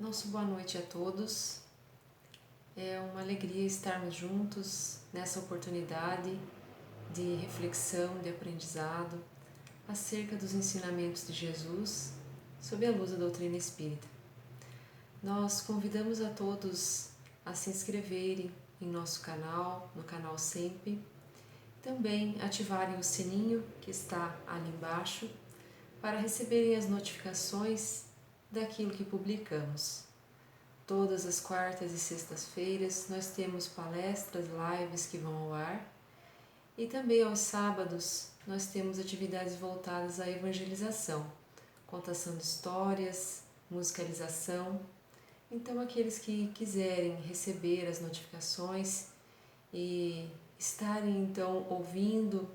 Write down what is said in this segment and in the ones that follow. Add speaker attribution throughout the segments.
Speaker 1: Nosso boa noite a todos. É uma alegria estarmos juntos nessa oportunidade de reflexão, de aprendizado acerca dos ensinamentos de Jesus sob a luz da doutrina espírita. Nós convidamos a todos a se inscreverem em nosso canal, no canal Sempre, também ativarem o sininho que está ali embaixo para receberem as notificações daquilo que publicamos. Todas as quartas e sextas-feiras nós temos palestras, lives que vão ao ar e também aos sábados nós temos atividades voltadas à evangelização, contação de histórias, musicalização. Então aqueles que quiserem receber as notificações e estarem então ouvindo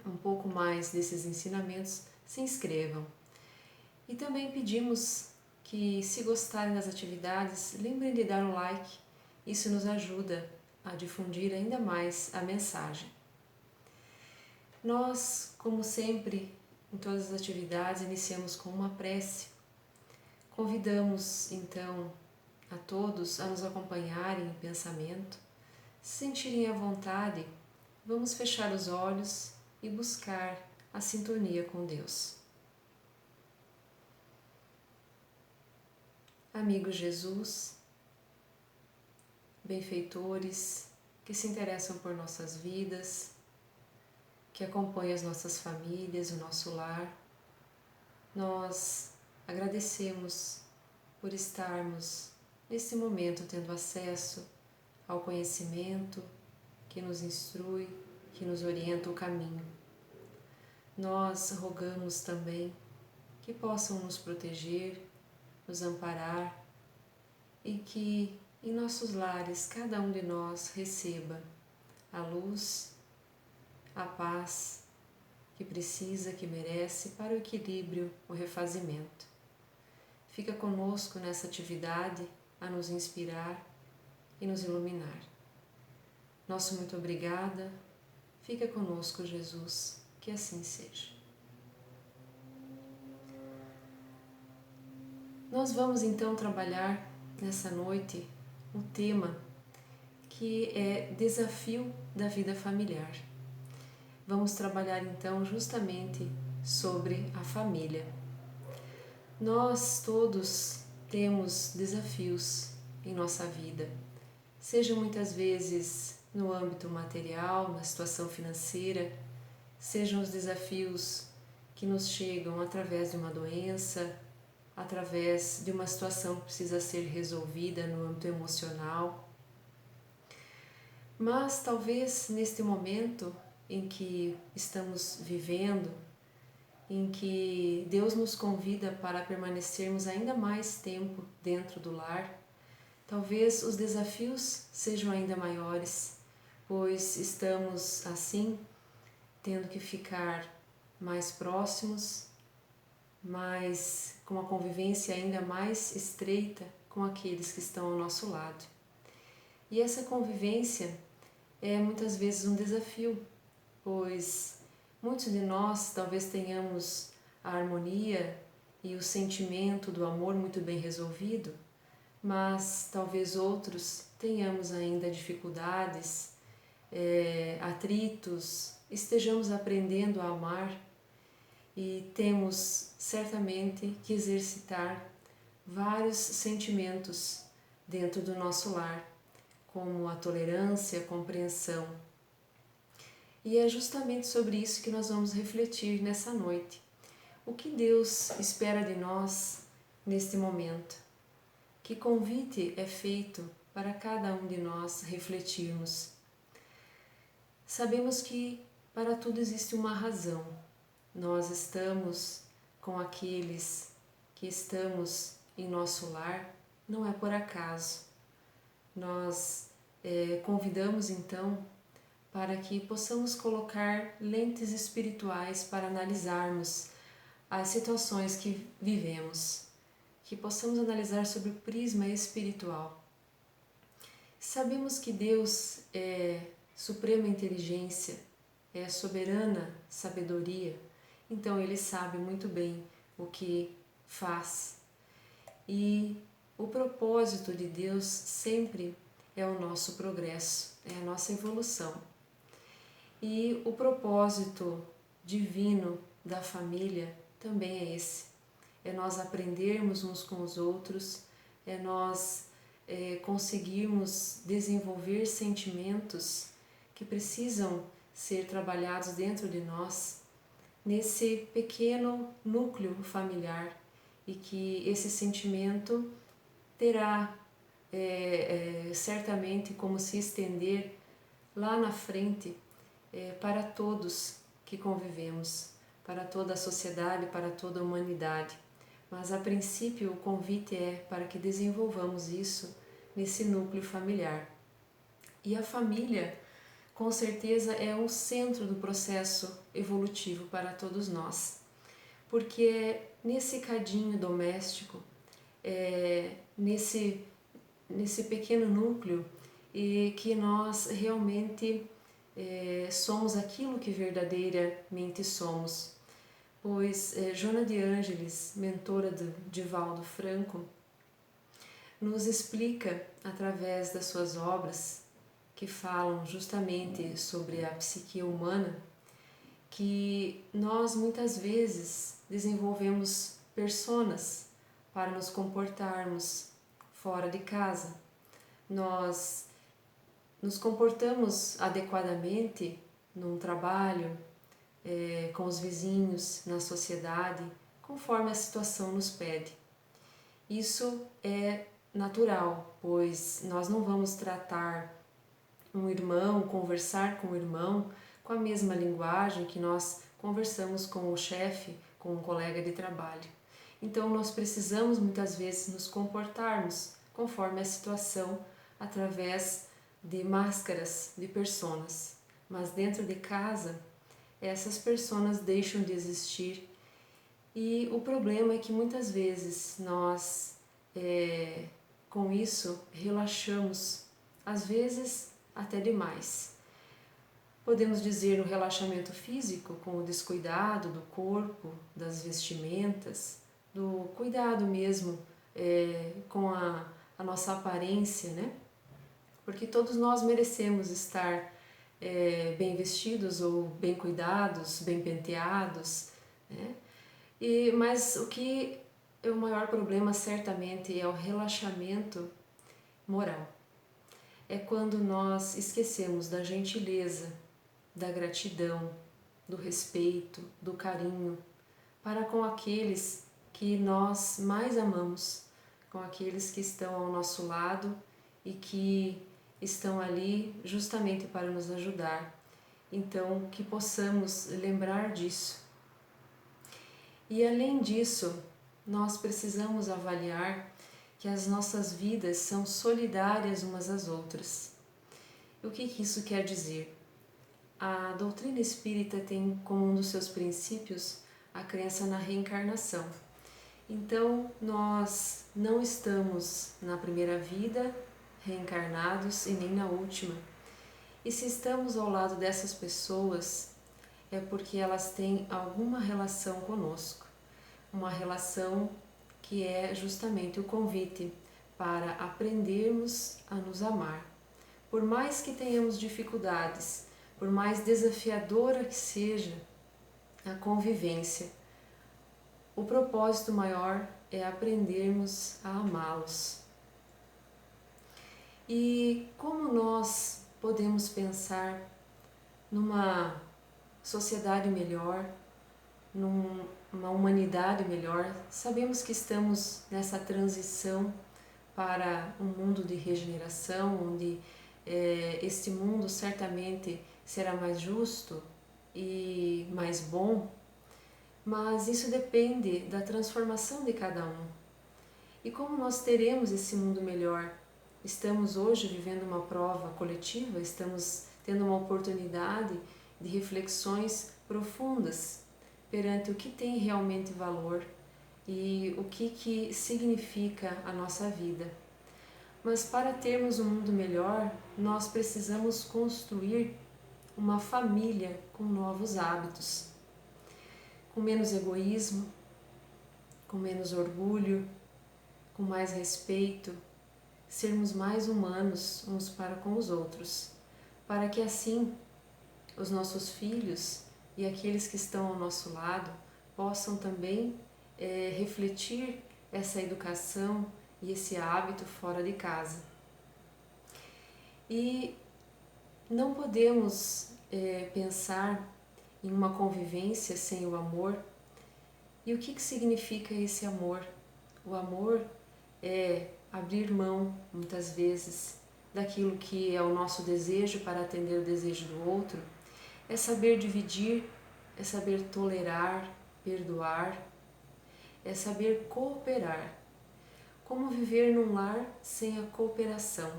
Speaker 1: um pouco mais desses ensinamentos, se inscrevam. E também pedimos que, se gostarem das atividades, lembrem de dar um like. Isso nos ajuda a difundir ainda mais a mensagem. Nós, como sempre, em todas as atividades, iniciamos com uma prece. Convidamos, então, a todos a nos acompanharem em pensamento. Se sentirem à vontade, vamos fechar os olhos e buscar a sintonia com Deus. Amigo Jesus, benfeitores que se interessam por nossas vidas, que acompanham as nossas famílias, o nosso lar, nós agradecemos por estarmos nesse momento tendo acesso ao conhecimento que nos instrui, que nos orienta o caminho. Nós rogamos também que possam nos proteger, nos amparar e que em nossos lares cada um de nós receba a luz, a paz que precisa, que merece para o equilíbrio, o refazimento. Fica conosco nessa atividade a nos inspirar e nos iluminar. Nosso muito obrigada. Fica conosco, Jesus, que assim seja. Nós vamos então trabalhar nessa noite o tema que é desafio da vida familiar. Vamos trabalhar então justamente sobre a família. Nós todos temos desafios em nossa vida, seja muitas vezes no âmbito material, na situação financeira, sejam os desafios que nos chegam através de uma doença, através de uma situação que precisa ser resolvida no âmbito emocional. Mas talvez neste momento em que estamos vivendo, em que Deus nos convida para permanecermos ainda mais tempo dentro do lar, talvez os desafios sejam ainda maiores, pois estamos assim tendo que ficar mais próximos, mas com uma convivência ainda mais estreita com aqueles que estão ao nosso lado. E essa convivência é muitas vezes um desafio, pois muitos de nós talvez tenhamos a harmonia e o sentimento do amor muito bem resolvido, mas talvez outros tenhamos ainda dificuldades, atritos, estejamos aprendendo a amar e temos certamente que exercitar vários sentimentos dentro do nosso lar, como a tolerância, a compreensão. E é justamente sobre isso que nós vamos refletir nessa noite. O que Deus espera de nós neste momento? Que convite é feito para cada um de nós refletirmos? Sabemos que para tudo existe uma razão. Nós estamos com aqueles que estamos em nosso lar, não é por acaso. Nós convidamos então para que possamos colocar lentes espirituais para analisarmos as situações que vivemos, que possamos analisar sobre o prisma espiritual. Sabemos que Deus é suprema inteligência, é soberana sabedoria, então Ele sabe muito bem o que faz. E O propósito de Deus sempre é o nosso progresso, é a nossa evolução. E o propósito divino da família também é esse. É nós aprendermos uns com os outros, é nós conseguirmos desenvolver sentimentos que precisam ser trabalhados dentro de nós, nesse pequeno núcleo familiar, e que esse sentimento terá certamente como se estender lá na frente para todos que convivemos, para toda a sociedade, para toda a humanidade. Mas a princípio o convite é para que desenvolvamos isso nesse núcleo familiar. E a família, com certeza, é o centro do processo evolutivo para todos nós, porque é nesse cadinho doméstico, nesse pequeno núcleo, que nós realmente somos aquilo que verdadeiramente somos. Pois Joana de Ângeles, mentora de Divaldo Franco, nos explica através das suas obras, que falam justamente sobre a psique humana, que nós muitas vezes desenvolvemos personas para nos comportarmos fora de casa. Nós nos comportamos adequadamente num trabalho, com os vizinhos, na sociedade, conforme a situação nos pede. Isso é natural, pois nós não vamos tratar um irmão, conversar com o irmão com a mesma linguagem que nós conversamos com o chefe, com um colega de trabalho. Então nós precisamos muitas vezes nos comportarmos conforme a situação, através de máscaras, de personas. Mas dentro de casa, essas personas deixam de existir, e o problema é que muitas vezes nós com isso relaxamos, às vezes até demais. Podemos dizer no relaxamento físico, com o descuidado do corpo, das vestimentas, do cuidado mesmo com a nossa aparência, né? Porque todos nós merecemos estar bem vestidos ou bem cuidados, bem penteados, né? Mas o que é o maior problema certamente é o relaxamento moral. É quando nós esquecemos da gentileza, da gratidão, do respeito, do carinho para com aqueles que nós mais amamos, com aqueles que estão ao nosso lado e que estão ali justamente para nos ajudar. Então, que possamos lembrar disso. E além disso, nós precisamos avaliar que as nossas vidas são solidárias umas às outras. E o que isso quer dizer? A doutrina espírita tem como um dos seus princípios a crença na reencarnação. Então, nós não estamos na primeira vida reencarnados e nem na última. E se estamos ao lado dessas pessoas, é porque elas têm alguma relação conosco. Uma relação que é justamente o convite para aprendermos a nos amar. Por mais que tenhamos dificuldades, por mais desafiadora que seja a convivência, o propósito maior é aprendermos a amá-los. E como nós podemos pensar numa sociedade melhor, numa humanidade melhor? Sabemos que estamos nessa transição para um mundo de regeneração, onde este mundo certamente será mais justo e mais bom, mas isso depende da transformação de cada um. E como nós teremos esse mundo melhor? Estamos hoje vivendo uma prova coletiva, estamos tendo uma oportunidade de reflexões profundas perante o que tem realmente valor e o que significa a nossa vida. Mas para termos um mundo melhor, nós precisamos construir uma família com novos hábitos, com menos egoísmo, com menos orgulho, com mais respeito, sermos mais humanos uns para com os outros, para que assim os nossos filhos e aqueles que estão ao nosso lado possam também refletir essa educação e esse hábito fora de casa. E não podemos pensar em uma convivência sem o amor. E o que significa esse amor? O amor é abrir mão, muitas vezes, daquilo que é o nosso desejo para atender o desejo do outro, é saber dividir, é saber tolerar, perdoar, é saber cooperar. Como viver num lar sem a cooperação?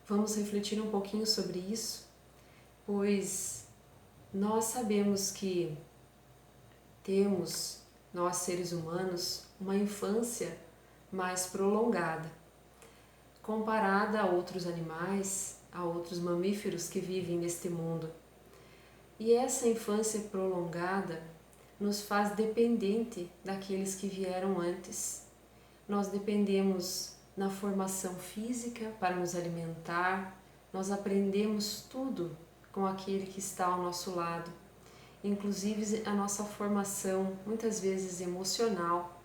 Speaker 1: Vamos refletir um pouquinho sobre isso, pois nós sabemos que temos, nós seres humanos, uma infância mais prolongada, comparada a outros animais, a outros mamíferos que vivem neste mundo. E essa infância prolongada nos faz dependente daqueles que vieram antes. Nós dependemos na formação física para nos alimentar, nós aprendemos tudo com aquele que está ao nosso lado, inclusive a nossa formação, muitas vezes emocional,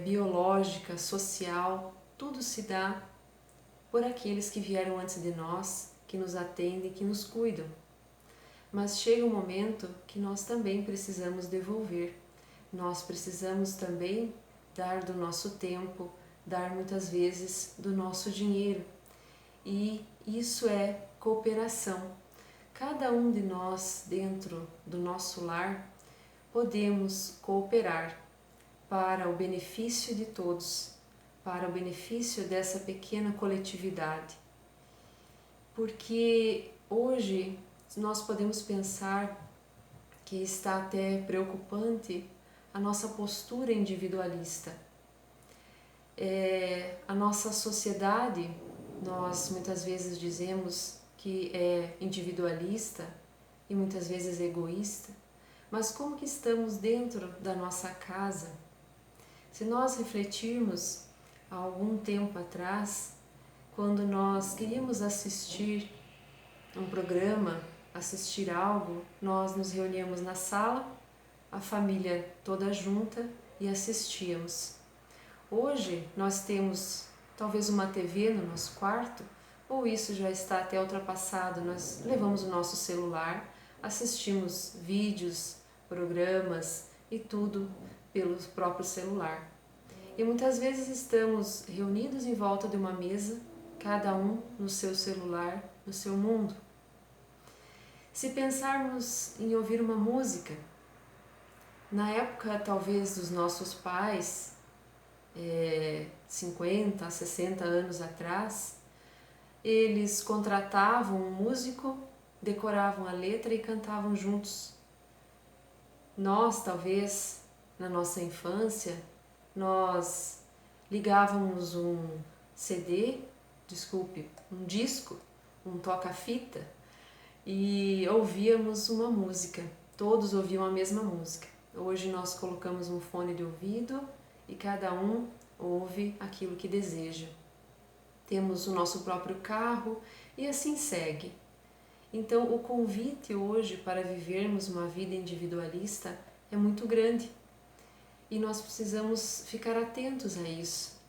Speaker 1: biológica, social, tudo se dá por aqueles que vieram antes de nós, que nos atendem, que nos cuidam. Mas chega um momento que nós também precisamos devolver, nós precisamos também dar do nosso tempo, dar muitas vezes do nosso dinheiro. E isso é cooperação. Cada um de nós, dentro do nosso lar, podemos cooperar para o benefício de todos, para o benefício dessa pequena coletividade. Porque hoje nós podemos pensar que está até preocupante a nossa postura individualista. A nossa sociedade, nós muitas vezes dizemos que é individualista e muitas vezes egoísta, mas como que estamos dentro da nossa casa? Se nós refletirmos há algum tempo atrás, quando nós queríamos assistir um programa, assistir algo, nós nos reuníamos na sala, a família toda junta e assistíamos. Hoje nós temos talvez uma TV no nosso quarto, ou isso já está até ultrapassado, nós levamos o nosso celular, assistimos vídeos, programas e tudo pelo próprio celular. E muitas vezes estamos reunidos em volta de uma mesa, cada um no seu celular, no seu mundo. Se pensarmos em ouvir uma música, na época talvez dos nossos pais, 50, 60 anos atrás, eles contratavam um músico, decoravam a letra e cantavam juntos. Nós, talvez, na nossa infância, nós ligávamos um disco, um toca-fita e ouvíamos uma música. Todos ouviam a mesma música. Hoje nós colocamos um fone de ouvido e cada um ouve aquilo que deseja. Temos o nosso próprio carro e assim segue. Então, o convite hoje para vivermos uma vida individualista é muito grande e nós precisamos ficar atentos a isso,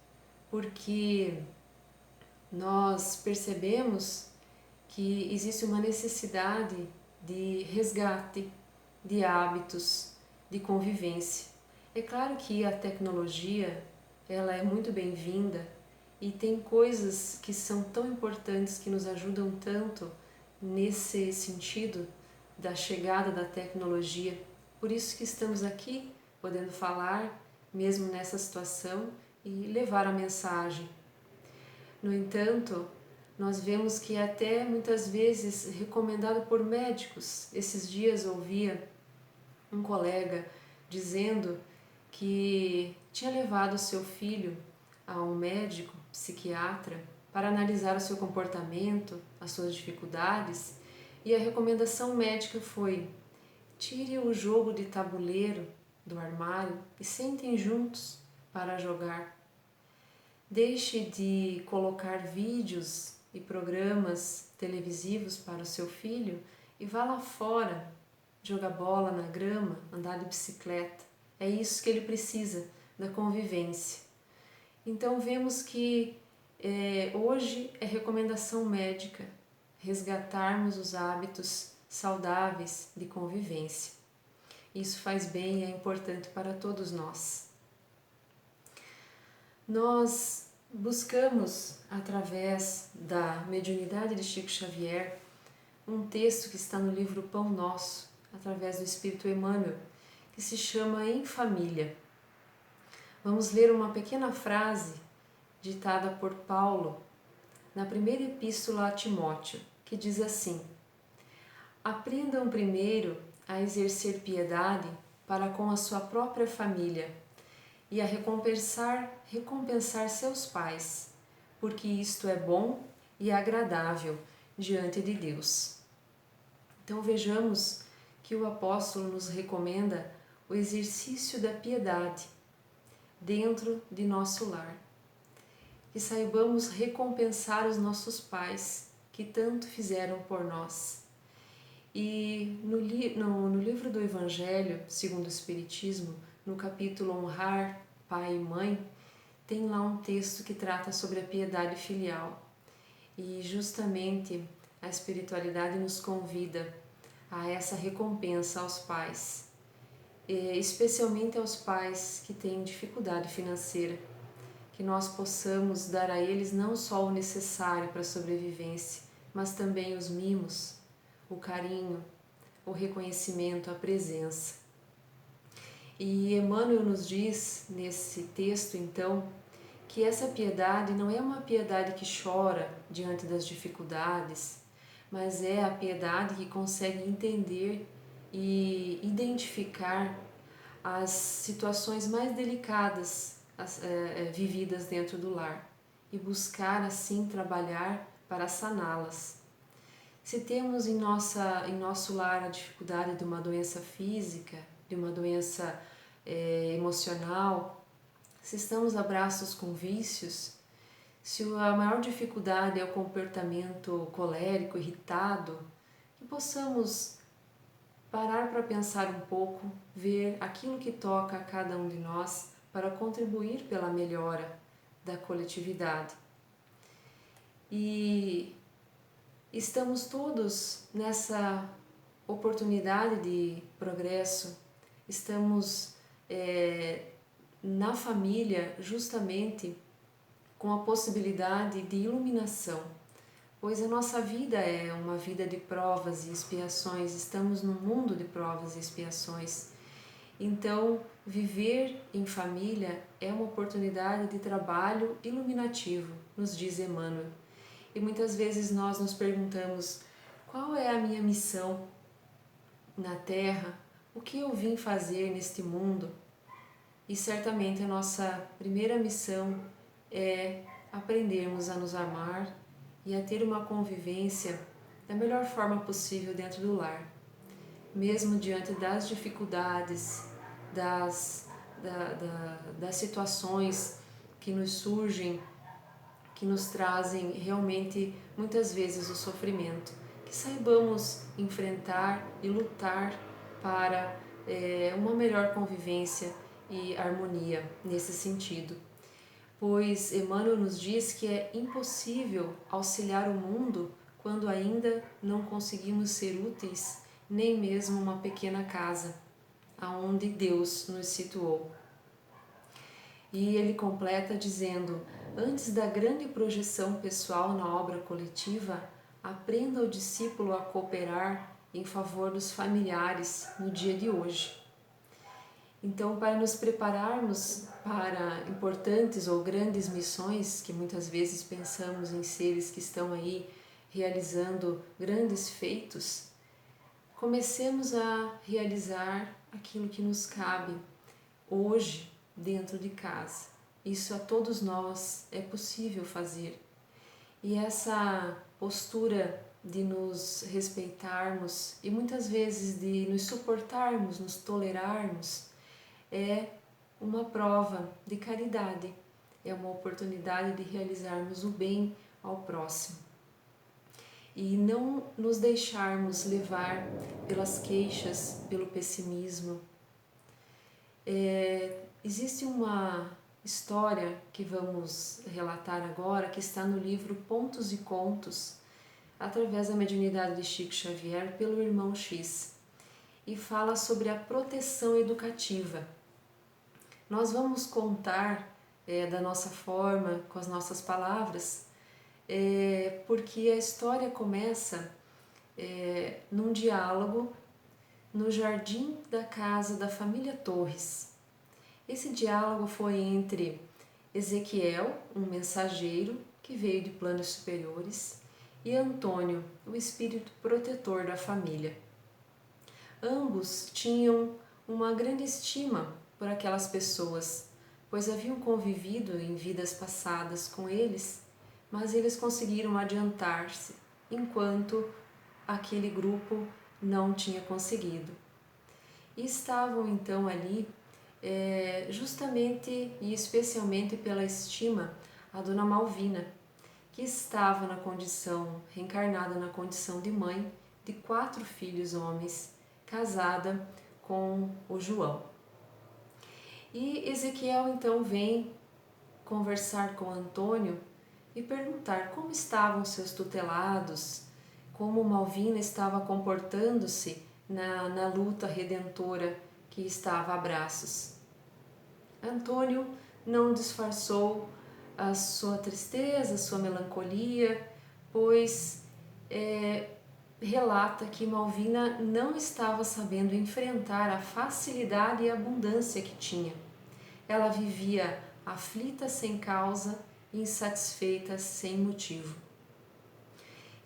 Speaker 1: porque nós percebemos que existe uma necessidade de resgate de hábitos, de convivência. É claro que a tecnologia ela é muito bem-vinda e tem coisas que são tão importantes, que nos ajudam tanto nesse sentido da chegada da tecnologia. Por isso que estamos aqui podendo falar mesmo nessa situação e levar a mensagem. No entanto, nós vemos que é até muitas vezes recomendado por médicos. Esses dias ouvia um colega dizendo que tinha levado seu filho a um médico psiquiatra para analisar o seu comportamento, as suas dificuldades, e a recomendação médica foi: tire o jogo de tabuleiro do armário e sentem juntos, para jogar. Deixe de colocar vídeos e programas televisivos para o seu filho e vá lá fora jogar bola na grama, andar de bicicleta. É isso que ele precisa, da convivência. Então vemos que hoje é recomendação médica resgatarmos os hábitos saudáveis de convivência. Isso faz bem e é importante para todos nós. Nós buscamos, através da mediunidade de Chico Xavier, um texto que está no livro Pão Nosso, através do Espírito Emmanuel, que se chama Em Família. Vamos ler uma pequena frase ditada por Paulo na primeira epístola a Timóteo, que diz assim: aprendam primeiro a exercer piedade para com a sua própria família e a recompensar seus pais, porque isto é bom e agradável diante de Deus. Então vejamos que o apóstolo nos recomenda o exercício da piedade dentro de nosso lar. Que saibamos recompensar os nossos pais que tanto fizeram por nós. E no livro do Evangelho, segundo o Espiritismo, no capítulo Honrar Pai e Mãe, tem lá um texto que trata sobre a piedade filial. E justamente a espiritualidade nos convida a essa recompensa aos pais, especialmente aos pais que têm dificuldade financeira, que nós possamos dar a eles não só o necessário para a sobrevivência, mas também os mimos, o carinho, o reconhecimento, a presença. E Emmanuel nos diz nesse texto, então, que essa piedade não é uma piedade que chora diante das dificuldades, mas é a piedade que consegue entender e identificar as situações mais delicadas vividas dentro do lar e buscar assim trabalhar para saná-las. Se temos em nosso lar a dificuldade de uma doença física, de uma doença emocional, se estamos a braços com vícios, se a maior dificuldade é o comportamento colérico, irritado, que possamos parar para pensar um pouco, ver aquilo que toca a cada um de nós para contribuir pela melhora da coletividade. E estamos todos nessa oportunidade de progresso, estamos na família justamente com a possibilidade de iluminação, pois a nossa vida é uma vida de provas e expiações, estamos num mundo de provas e expiações. Então, viver em família é uma oportunidade de trabalho iluminativo, nos diz Emmanuel. E muitas vezes nós nos perguntamos: qual é a minha missão na Terra? O que eu vim fazer neste mundo? E certamente a nossa primeira missão é aprendermos a nos amar e a ter uma convivência da melhor forma possível dentro do lar, mesmo diante das dificuldades, das situações que nos surgem, que nos trazem realmente muitas vezes o sofrimento, que saibamos enfrentar e lutar para uma melhor convivência e harmonia nesse sentido. Pois Emmanuel nos diz que é impossível auxiliar o mundo quando ainda não conseguimos ser úteis nem mesmo uma pequena casa, aonde Deus nos situou. E ele completa dizendo: antes da grande projeção pessoal na obra coletiva, aprenda o discípulo a cooperar em favor dos familiares no dia de hoje. Então, para nos prepararmos para importantes ou grandes missões, que muitas vezes pensamos em seres que estão aí realizando grandes feitos, comecemos a realizar aquilo que nos cabe hoje dentro de casa. Isso a todos nós é possível fazer. E essa postura de nos respeitarmos e muitas vezes de nos suportarmos, nos tolerarmos, é uma prova de caridade, é uma oportunidade de realizarmos o bem ao próximo. E não nos deixarmos levar pelas queixas, pelo pessimismo. Existe uma história que vamos relatar agora, que está no livro Pontos e Contos, através da mediunidade de Chico Xavier, pelo irmão X, e fala sobre a proteção educativa. Nós vamos contar da nossa forma, com as nossas palavras, porque a história começa num diálogo no jardim da casa da família Torres. Esse diálogo foi entre Ezequiel, um mensageiro que veio de planos superiores, e Antônio, o espírito protetor da família. Ambos tinham uma grande estima por aquelas pessoas, pois haviam convivido em vidas passadas com eles, mas eles conseguiram adiantar-se, enquanto aquele grupo não tinha conseguido. E estavam então ali justamente e especialmente pela estima a Dona Malvina, que estava na condição, reencarnada na condição de mãe de 4 filhos homens, casada com o João. E Ezequiel então vem conversar com Antônio e perguntar como estavam seus tutelados, como Malvina estava comportando-se na luta redentora que estava a braços. Antônio não disfarçou a sua tristeza, a sua melancolia, pois relata que Malvina não estava sabendo enfrentar a facilidade e abundância que tinha. Ela vivia aflita sem causa e insatisfeita sem motivo.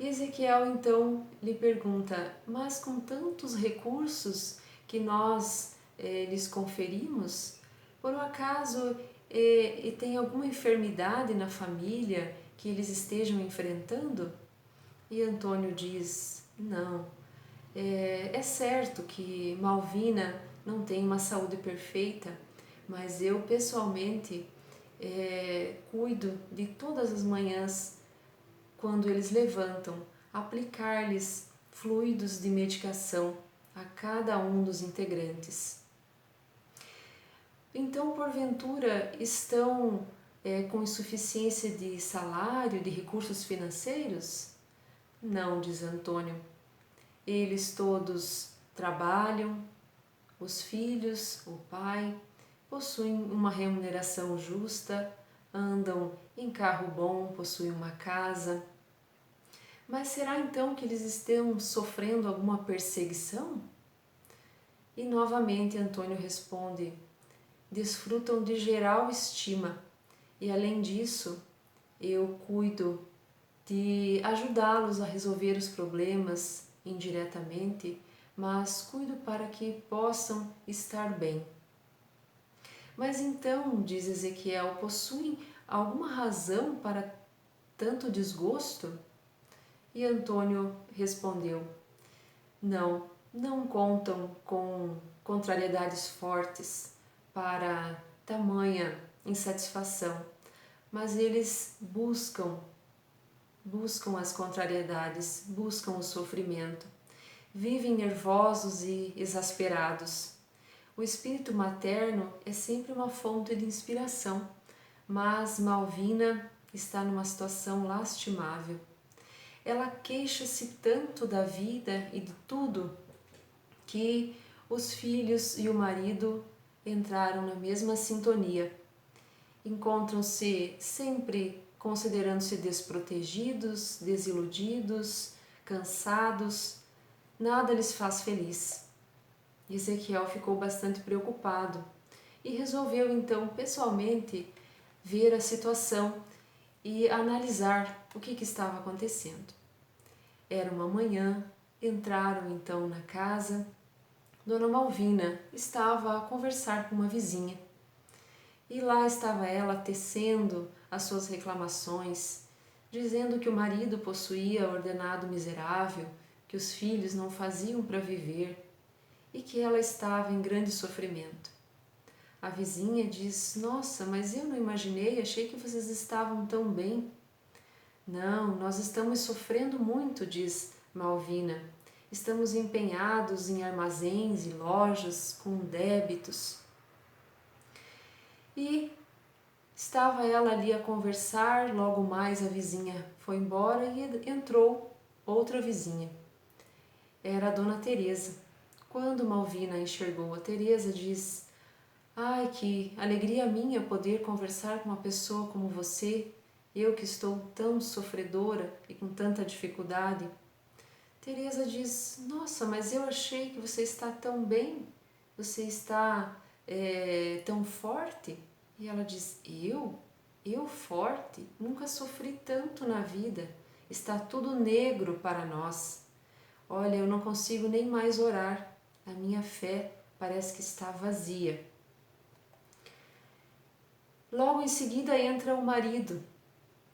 Speaker 1: E Ezequiel então lhe pergunta: mas com tantos recursos que nós lhes conferimos, por um acaso tem alguma enfermidade na família que eles estejam enfrentando? E Antônio diz: não, é certo que Malvina não tem uma saúde perfeita, mas eu pessoalmente cuido de todas as manhãs, quando eles levantam, aplicar-lhes fluidos de medicação a cada um dos integrantes. Então, porventura, estão com insuficiência de salário, de recursos financeiros? Não, diz Antônio. Eles todos trabalham, os filhos, o pai, possuem uma remuneração justa, andam em carro bom, possuem uma casa. Mas será então que eles estão sofrendo alguma perseguição? E novamente Antônio responde: desfrutam de geral estima e, além disso, eu cuido de ajudá-los a resolver os problemas indiretamente, mas cuido para que possam estar bem. Mas então, diz Ezequiel, possuem alguma razão para tanto desgosto? E Antônio respondeu: não contam com contrariedades fortes para tamanha insatisfação, mas eles buscam as contrariedades, buscam o sofrimento, vivem nervosos e exasperados. O espírito materno é sempre uma fonte de inspiração, mas Malvina está numa situação lastimável. Ela queixa-se tanto da vida e de tudo que os filhos e o marido entraram na mesma sintonia. Encontram-se sempre considerando-se desprotegidos, desiludidos, cansados. Nada lhes faz feliz. Ezequiel ficou bastante preocupado e resolveu então pessoalmente ver a situação e analisar o que estava acontecendo. Era uma manhã, entraram então na casa. Dona Malvina estava a conversar com uma vizinha e lá estava ela tecendo as suas reclamações, dizendo que o marido possuía ordenado miserável, que os filhos não faziam para viver e que ela estava em grande sofrimento. A vizinha diz: nossa, mas eu não imaginei, achei que vocês estavam tão bem. Não, nós estamos sofrendo muito, diz Malvina. Estamos empenhados em armazéns e lojas com débitos. E estava ela ali a conversar, logo mais a vizinha foi embora e entrou outra vizinha. Era a Dona Teresa. Quando Malvina enxergou a Teresa, diz: ai, que alegria minha poder conversar com uma pessoa como você, eu que estou tão sofredora e com tanta dificuldade. Teresa diz: nossa, mas eu achei que você está tão bem, você está tão forte. E ela diz: eu? Eu forte? Nunca sofri tanto na vida, está tudo negro para nós. Olha, eu não consigo nem mais orar, a minha fé parece que está vazia. Logo em seguida entra o marido.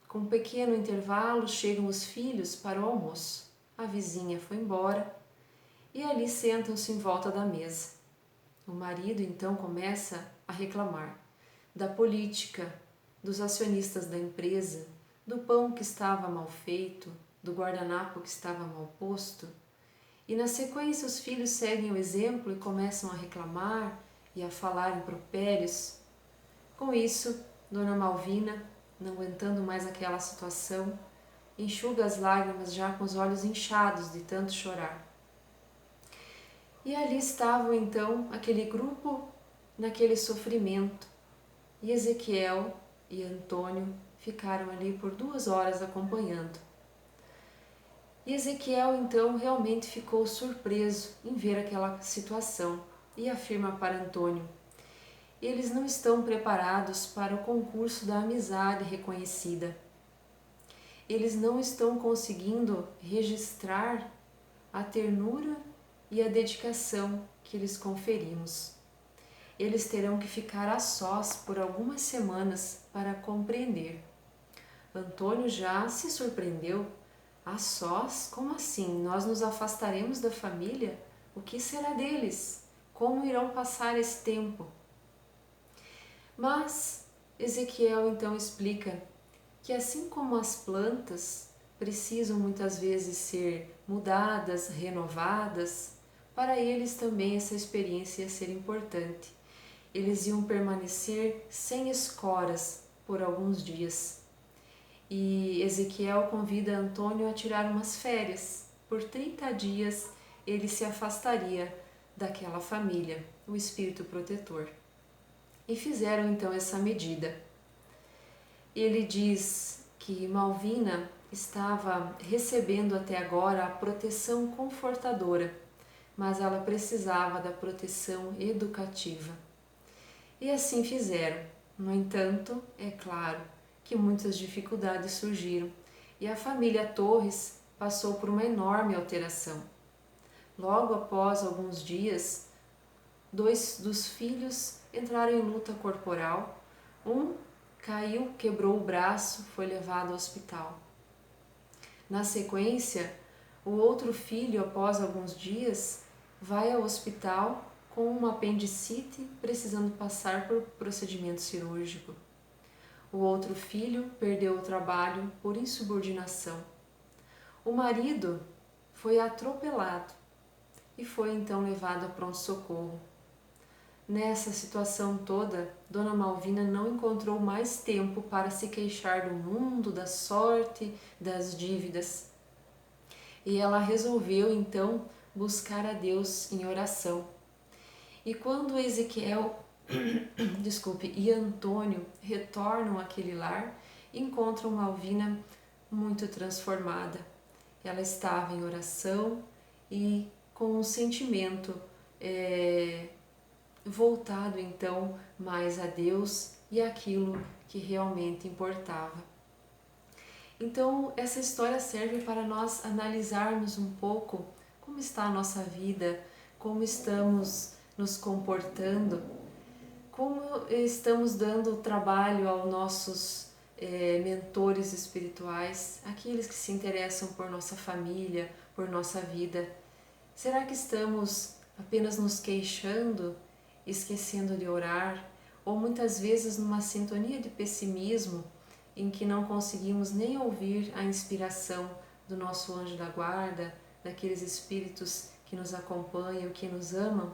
Speaker 1: Com um pequeno intervalo chegam os filhos para o almoço. A vizinha foi embora e ali sentam-se em volta da mesa. O marido então começa a reclamar da política, dos acionistas da empresa, do pão que estava mal feito, do guardanapo que estava mal posto. E na sequência os filhos seguem o exemplo e começam a reclamar e a falar impropérios. Com isso, Dona Malvina, não aguentando mais aquela situação, enxuga as lágrimas já com os olhos inchados de tanto chorar. E ali estavam então aquele grupo naquele sofrimento, e Ezequiel e Antônio ficaram ali por 2 horas acompanhando. E Ezequiel então realmente ficou surpreso em ver aquela situação e afirma para Antônio: eles não estão preparados para o concurso da amizade reconhecida. Eles não estão conseguindo registrar a ternura e a dedicação que lhes conferimos. Eles terão que ficar a sós por algumas semanas para compreender. Antônio já se surpreendeu. A sós? Como assim? Nós nos afastaremos da família? O que será deles? Como irão passar esse tempo? Mas Ezequiel então explica que assim como as plantas precisam muitas vezes ser mudadas, renovadas, para eles também essa experiência ia ser importante. Eles iam permanecer sem escoras por alguns dias. E Ezequiel convida Antônio a tirar umas férias. Por 30 dias ele se afastaria daquela família, o espírito protetor. E fizeram então essa medida. Ele diz que Malvina estava recebendo até agora a proteção confortadora, mas ela precisava da proteção educativa. E assim fizeram. No entanto, é claro que muitas dificuldades surgiram e a família Torres passou por uma enorme alteração. Logo após alguns dias, 2 dos filhos entraram em luta corporal. Um caiu, quebrou o braço, foi levado ao hospital. Na sequência, o outro filho, após alguns dias, vai ao hospital com uma apendicite, precisando passar por procedimento cirúrgico. O outro filho perdeu o trabalho por insubordinação. O marido foi atropelado e foi então levado a pronto-socorro. Nessa situação toda, Dona Malvina não encontrou mais tempo para se queixar do mundo, da sorte, das dívidas. E ela resolveu então buscar a Deus em oração. E quando Ezequiel e Antônio retornam àquele lar, encontram Malvina muito transformada. Ela estava em oração e com um sentimento voltado então mais a Deus e aquilo que realmente importava. Então essa história serve para nós analisarmos um pouco como está a nossa vida, como estamos nos comportando, como estamos dando trabalho aos nossos mentores espirituais, aqueles que se interessam por nossa família, por nossa vida. Será que estamos apenas nos queixando, esquecendo de orar, ou muitas vezes numa sintonia de pessimismo em que não conseguimos nem ouvir a inspiração do nosso anjo da guarda, daqueles espíritos que nos acompanham, que nos amam.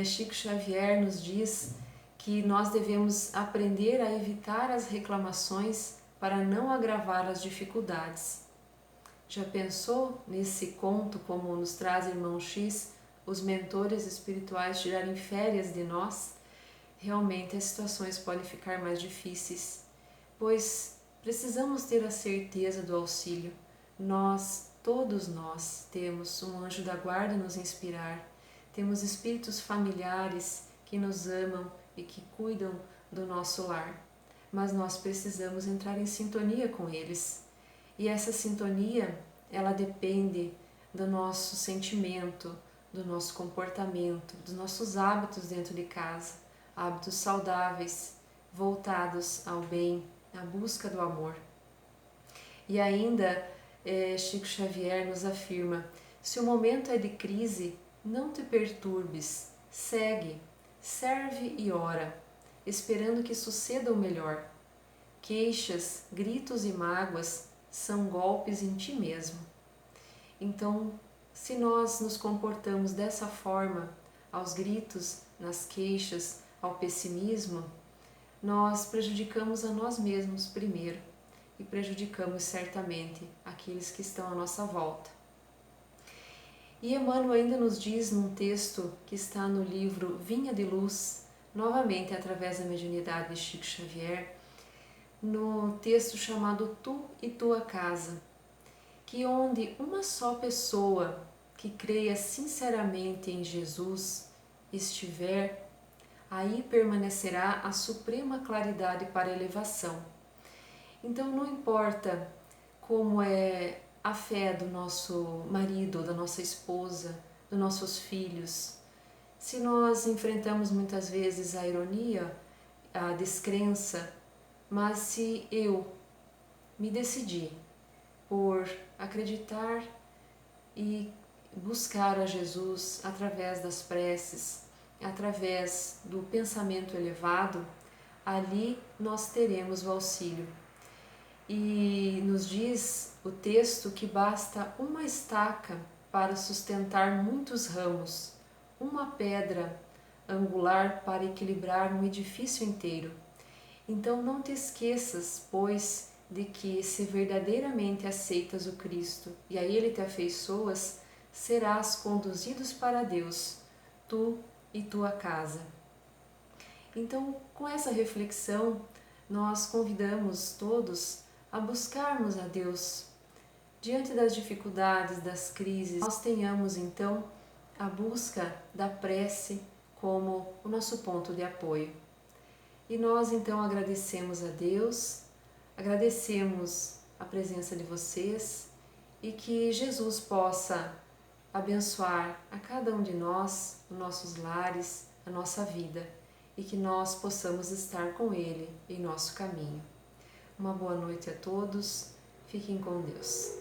Speaker 1: Chico Xavier nos diz que nós devemos aprender a evitar as reclamações para não agravar as dificuldades. Já pensou nesse conto, como nos traz Irmão X, os mentores espirituais tirarem férias de nós? Realmente as situações podem ficar mais difíceis, pois precisamos ter a certeza do auxílio. Todos nós, temos um anjo da guarda a nos inspirar, temos espíritos familiares que nos amam e que cuidam do nosso lar, mas nós precisamos entrar em sintonia com eles. E essa sintonia, ela depende do nosso sentimento, do nosso comportamento, dos nossos hábitos dentro de casa, hábitos saudáveis, voltados ao bem, à busca do amor. E ainda, Chico Xavier nos afirma: se o momento é de crise, não te perturbes, segue, serve e ora, esperando que suceda o melhor. Queixas, gritos e mágoas são golpes em ti mesmo. Então, se nós nos comportamos dessa forma, aos gritos, nas queixas, ao pessimismo, nós prejudicamos a nós mesmos primeiro e prejudicamos certamente aqueles que estão à nossa volta. E Emmanuel ainda nos diz num texto que está no livro Vinha de Luz, novamente através da mediunidade de Chico Xavier, no texto chamado Tu e Tua Casa, que onde uma só pessoa que creia sinceramente em Jesus estiver, aí permanecerá a suprema claridade para a elevação. Então não importa como é a fé do nosso marido, da nossa esposa, dos nossos filhos, se nós enfrentamos muitas vezes a ironia, a descrença, mas se eu me decidi por acreditar e buscar a Jesus através das preces, através do pensamento elevado, ali nós teremos o auxílio. E nos diz o texto que basta uma estaca para sustentar muitos ramos, uma pedra angular para equilibrar um edifício inteiro. Então não te esqueças, pois, de que se verdadeiramente aceitas o Cristo e a Ele te afeiçoas, serás conduzidos para Deus, tu e tua casa. Então, com essa reflexão, nós convidamos todos a buscarmos a Deus. Diante das dificuldades, das crises, nós tenhamos então a busca da prece como o nosso ponto de apoio. E nós então agradecemos a Deus, agradecemos a presença de vocês e que Jesus possa abençoar a cada um de nós, os nossos lares, a nossa vida e que nós possamos estar com Ele em nosso caminho. Uma boa noite a todos, fiquem com Deus.